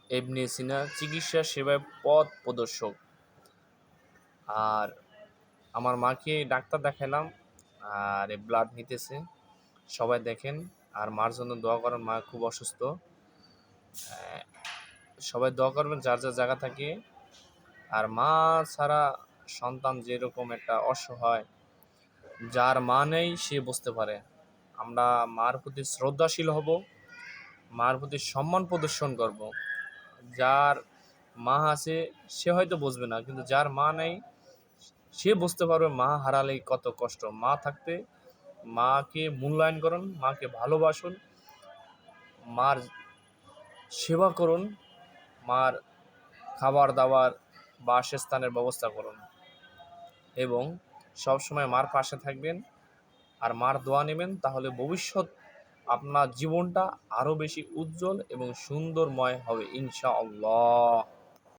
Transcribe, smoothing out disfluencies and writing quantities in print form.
ইবনে সিনা চিকিৎসা সেবায় পথ প্রদর্শক। আর আমার মাকে ডাক্তার দেখাইলাম, আর ব্লাড নিতেছে, সবাই দেখেন। আর মার জন্য দোয়া করেন, মা খুব অসুস্থ। সবাই দোয়া করবেন যার যার জায়গা থাকে। আর মা ছাড়া সন্তান যেরকম একটা অসহায়, যার মা নেই সে বুঝতে পারে। আমরা মার প্রতি শ্রদ্ধাশীল হব, মার প্রতি সম্মান প্রদর্শন করব। যার মা আছে সে হয়তো বুঝবে না, কিন্তু যার মা নেই সে বুঝতে পারবে মা হারালেই কত কষ্ট। মা থাকতে মাকে মূল্যায়ন করুন, মাকে ভালোবাসুন, মার সেবা করুন, মার খাবার দাবার বাসস্থানের ব্যবস্থা করুন এবং সবসময় মার পাশে থাকবেন আর মার দোয়া নেবেন। তাহলে ভবিষ্যৎ আপনার জীবনটা আরও বেশি উজ্জ্বল এবং সুন্দরময় হবে ইনশাআল্লাহ।